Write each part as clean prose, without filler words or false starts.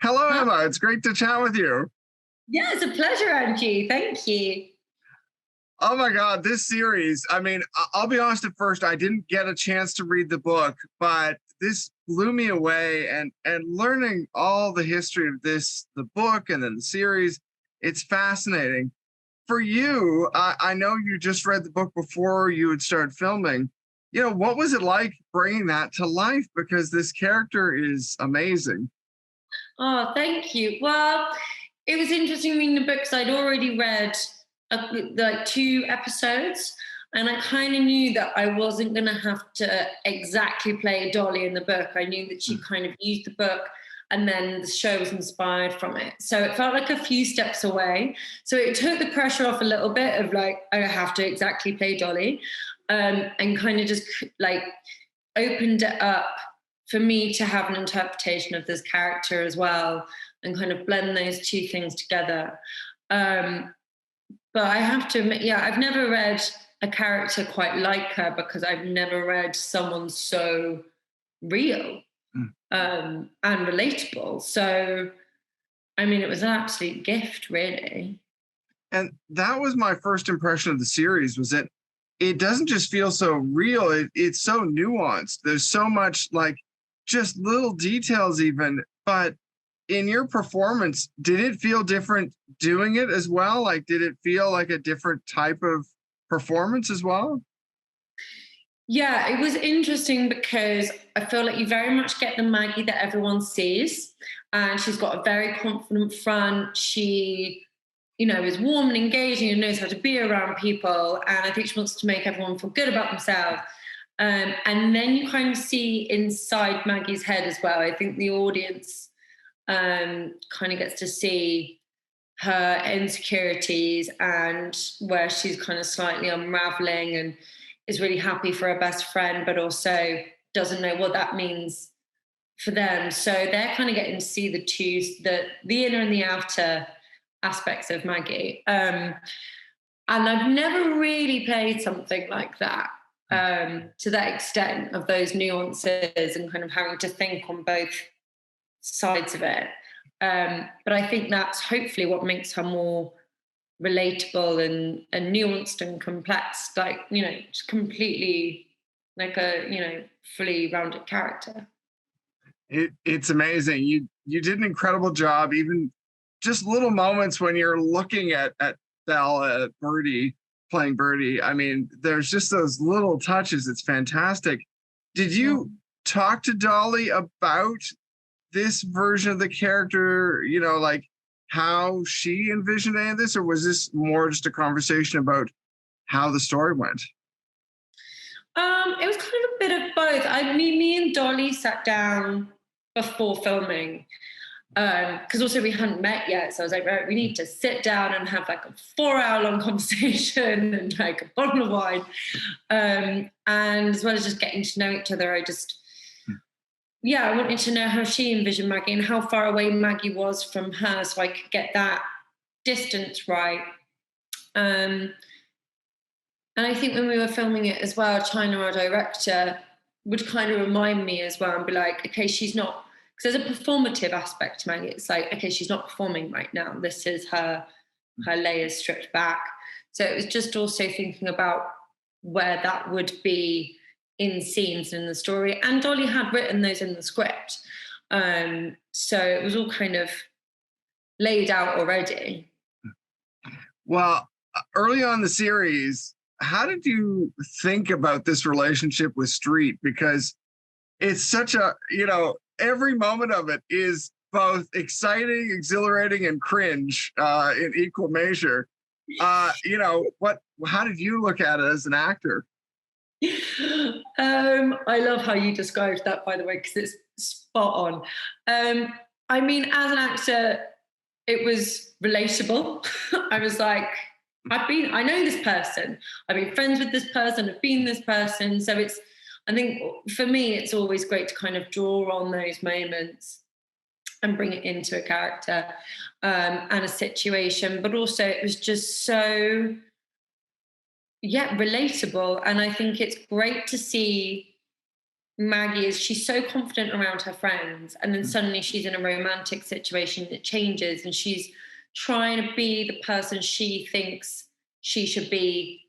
Hello, Hi. Emma. It's great to chat with you. Yeah, it's a pleasure, Angie. Thank you. Oh my God, this series. I mean, I'll be honest at first, I didn't get a chance to read the book, but this blew me away and learning all the history of this, the book and then the series, it's fascinating. For you, I know you just read the book before you would start filming. What was it like bringing that to life? Because this character is amazing. Oh, thank you. Well, it was interesting reading the book because I'd already read like two episodes, and I kind of knew that I wasn't going to have to exactly play Dolly in the book. I knew that she kind of used the book, and then the show was inspired from it. So it felt like a few steps away. So it took the pressure off a little bit of like, I have to exactly play Dolly, and kind of just like opened it up for me to have an interpretation of this character as well and kind of blend those two things together. Um, but I have to admit, yeah, I've never read a character quite like her because I've never read someone so real Mm. and relatable. So, I mean, it was an absolute gift, really. And that was my first impression of the series was that it doesn't just feel so real, it's so nuanced. There's so much like just little details even, but in your performance, did it feel different doing it as well? Like, did it feel like a different type of performance as well? Yeah, it was interesting because I feel like you very much get the Maggie that everyone sees. And she's got a very confident front. She, is warm and engaging and knows how to be around people. And I think she wants to make everyone feel good about themselves. And then you kind of see inside Maggie's head as well. I think the audience kind of gets to see her insecurities and where she's kind of slightly unraveling and is really happy for her best friend, but also doesn't know what that means for them. So they're kind of getting to see the two, the inner and the outer aspects of Maggie. And I've never really played something like that to that extent of those nuances and kind of having to think on both sides of it. But I think that's hopefully what makes her more relatable and nuanced and complex, like, just completely like a, fully rounded character. It's amazing. You did an incredible job, even just little moments when you're looking at Belle, Birdie, playing Birdie. I mean, there's just those little touches. It's fantastic. Did Yeah. you talk to Dolly about this version of the character, like how she envisioned any of this, or was this more just a conversation about how the story went? It was kind of a bit of both. Me and Dolly sat down before filming because also we hadn't met yet. So I was like, right, we need to sit down and have like a 4 hour long conversation and like a bottle of wine. And as well as just getting to know each other, I wanted to know how she envisioned Maggie and how far away Maggie was from her so I could get that distance right. Um, and I think when we were filming it as well, China, our director, would kind of remind me as well and be like, okay, she's not, because there's a performative aspect to Maggie. It's like, okay, she's not performing right now. This is her layers stripped back. So it was just also thinking about where that would be in scenes in the story. And Dolly had written those in the script. So it was all kind of laid out already. Well, early on in the series, how did you think about this relationship with Street? Because it's such a, every moment of it is both exciting, exhilarating, and cringe in equal measure. How did you look at it as an actor? I love how you described that, by the way, because it's spot on. I mean, as an actor, it was relatable. I was like, I know this person. I've been friends with this person. I've been this person. So I think for me, it's always great to kind of draw on those moments and bring it into a character and a situation. But also, it was just so, relatable. And I think it's great to see Maggie is she's so confident around her friends, and then suddenly she's in a romantic situation that changes, and she's trying to be the person she thinks she should be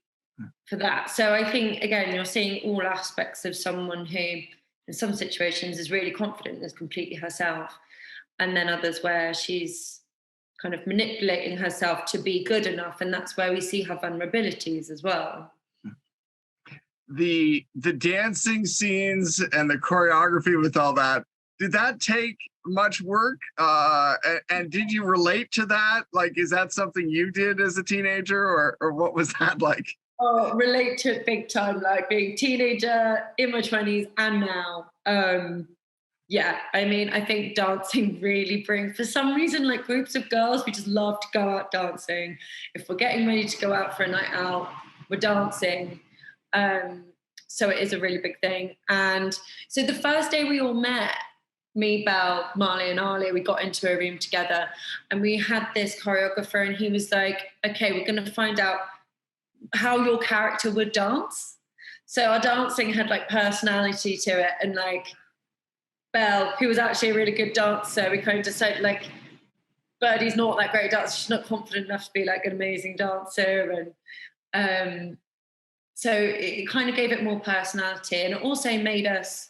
for that. So I think again, you're seeing all aspects of someone who, in some situations, is really confident and is completely herself, and then others where she's kind of manipulating herself to be good enough, and that's where we see her vulnerabilities as well. The dancing scenes and the choreography with all that, did that take much work? And did you relate to that? Like, is that something you did as a teenager, or what was that like? Oh, relate to it big time, like being teenager, in my 20s, and now. Yeah, I mean, I think dancing really brings, for some reason, like groups of girls, we just love to go out dancing. If we're getting ready to go out for a night out, we're dancing. So it is a really big thing. And so the first day we all met, me, Belle, Marley, and Ali, we got into a room together, and we had this choreographer, and he was like, okay, we're going to find out how your character would dance. So our dancing had like personality to it, and like Belle, who was actually a really good dancer, we kind of decided like Birdie's not that great dancer, she's not confident enough to be like an amazing dancer, and so it kind of gave it more personality, and it also made us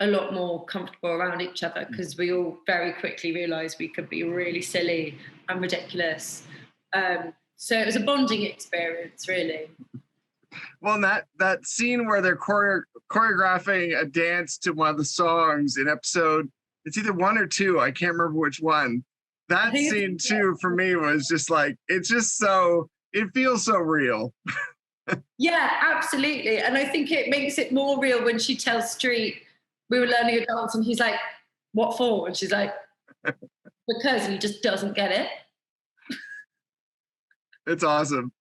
a lot more comfortable around each other because we all very quickly realised we could be really silly and ridiculous. So it was a bonding experience, really. Well, that scene where they're choreographing a dance to one of the songs in episode, it's either 1 or 2, I can't remember which one. That scene too, for me, was just like, it's just so, it feels so real. Yeah, absolutely. And I think it makes it more real when she tells Street, we were learning a dance, and he's like, what for? And she's like, because he just doesn't get it. It's awesome.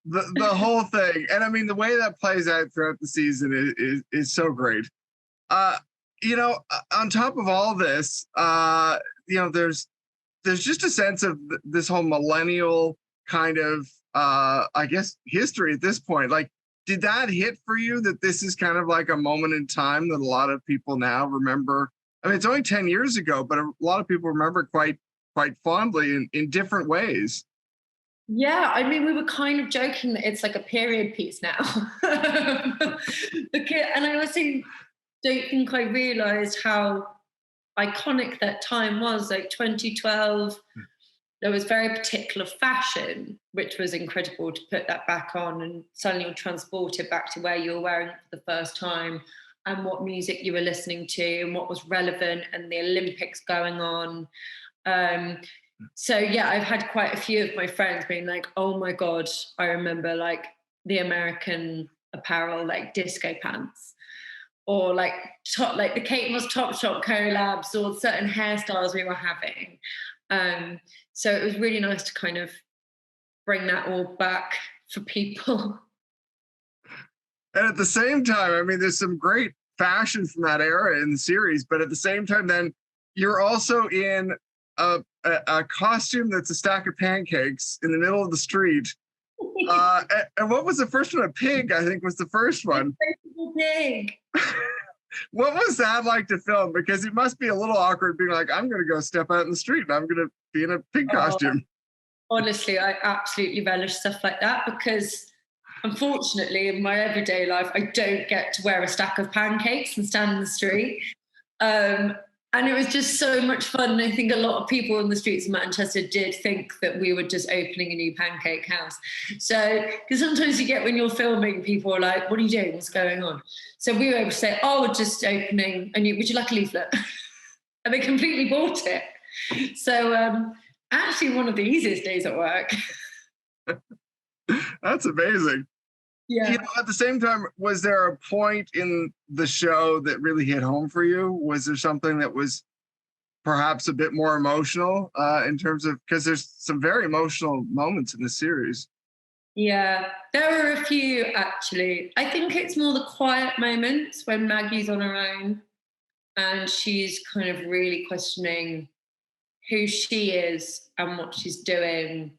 The whole thing. And I mean, the way that plays out throughout the season is so great. On top of all this, there's just a sense of this whole millennial kind of, I guess, history at this point. Like, did that hit for you that this is kind of like a moment in time that a lot of people now remember? I mean, it's only 10 years ago, but a lot of people remember quite fondly in different ways. Yeah, I mean, we were kind of joking that it's like a period piece now. And I honestly don't think I realised how iconic that time was, like 2012. There was very particular fashion, which was incredible to put that back on, and suddenly you're transported back to where you were wearing it for the first time, and what music you were listening to, and what was relevant, and the Olympics going on. So yeah, I've had quite a few of my friends being like, oh my God, I remember like the American Apparel, like disco pants, or like the Kate Moss Top Shop collabs, or certain hairstyles we were having. So it was really nice to kind of bring that all back for people. And at the same time, I mean, there's some great fashion from that era in the series, but at the same time, then you're also in a costume that's a stack of pancakes in the middle of the street. And what was the first one? A pig, I think, was the first one. Pig. What was that like to film? Because it must be a little awkward being like, I'm going to go step out in the street and I'm going to be in a pig costume. Honestly, I absolutely relish stuff like that because unfortunately in my everyday life, I don't get to wear a stack of pancakes and stand in the street. And it was just so much fun. And I think a lot of people in the streets of Manchester did think that we were just opening a new pancake house. So, because sometimes you get when you're filming, people are like, what are you doing? What's going on? So we were able to say, oh, we're just opening a new, would you like a leaflet? And they completely bought it. So actually one of the easiest days at work. That's amazing. Yeah. At the same time, was there a point in the show that really hit home for you? Was there something that was perhaps a bit more emotional in terms of, because there's some very emotional moments in the series? Yeah, there were a few actually. I think it's more the quiet moments when Maggie's on her own and she's kind of really questioning who she is and what she's doing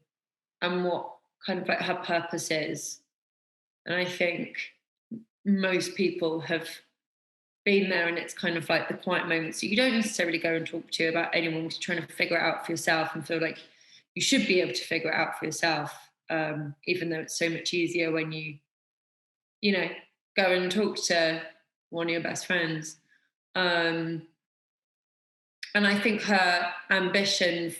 and what kind of like her purpose is. And I think most people have been there, and it's kind of like the quiet moments that you don't necessarily go and talk to about anyone, because you're trying to figure it out for yourself and feel like you should be able to figure it out for yourself, even though it's so much easier when you know, go and talk to one of your best friends. And I think her ambition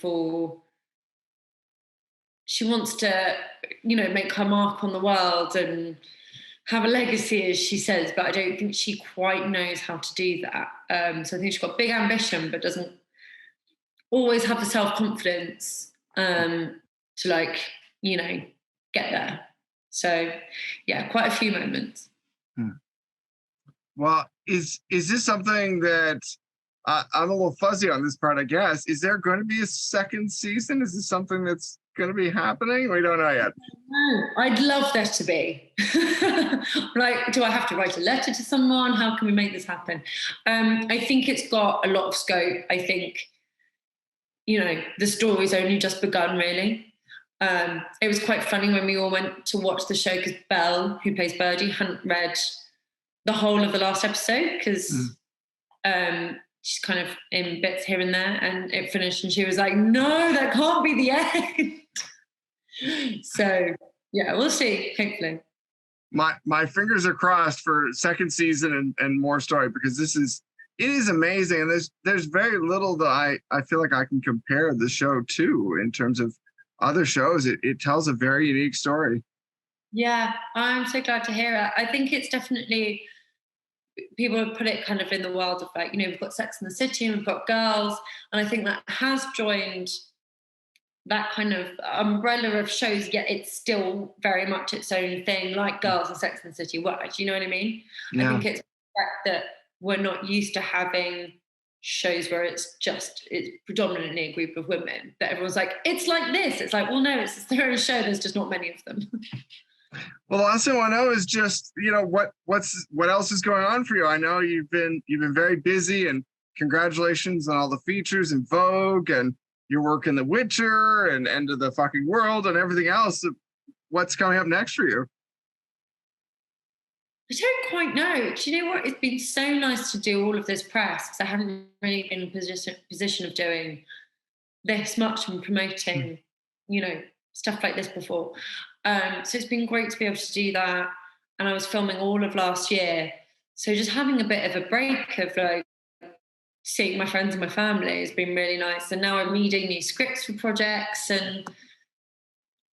she wants to, make her mark on the world and have a legacy, as she says, but I don't think she quite knows how to do that. So I think she's got big ambition, but doesn't always have the self-confidence to get there. So yeah, quite a few moments. Well, is this something that I'm a little fuzzy on this part, I guess. Is there going to be a second season? Is this something that's going to be happening? We don't know yet. I'd love there to be. Like, do I have to write a letter to someone? How can we make this happen? I think it's got a lot of scope. I think, the story's only just begun, really. It was quite funny when we all went to watch the show because Belle, who plays Birdie, hadn't read the whole of the last episode because she's kind of in bits here and there, and it finished and she was like, no, that can't be the end. So yeah, we'll see, hopefully. My fingers are crossed for second season and more story, because it is amazing, and there's very little that I feel like I can compare the show to in terms of other shows. It tells a very unique story. Yeah, I'm so glad to hear it. I think it's definitely, people have put it kind of in the world of like, we've got Sex and the City and we've got Girls, and I think that has joined that kind of umbrella of shows, yet it's still very much its own thing, like Girls and Sex and the City were. Do you know what I mean? Yeah. I think it's the fact that we're not used to having shows where it's predominantly a group of women, that everyone's like, it's like this. It's like, well, no, it's their own show. There's just not many of them. Well, the last thing I want to know is just, what else is going on for you? I know you've been very busy, and congratulations on all the features in Vogue, and your work in The Witcher and End of the Fucking World and everything else. What's coming up next for you? I don't quite know. Do you know what? It's been so nice to do all of this press, because I haven't really been in a position of doing this much and promoting, stuff like this before. So it's been great to be able to do that. And I was filming all of last year. So just having a bit of a break of like seeing my friends and my family has been really nice. And now I'm reading new scripts for projects. And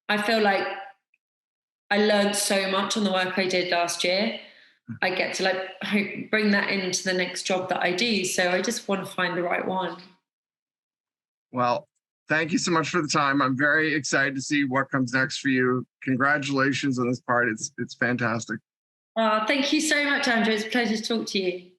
I feel like I learned so much on the work I did last year. I get to bring that into the next job that I do. So I just want to find the right one. Well, thank you so much for the time. I'm very excited to see what comes next for you. Congratulations on this part. It's fantastic. Thank you so much, Andrew. It's a pleasure to talk to you.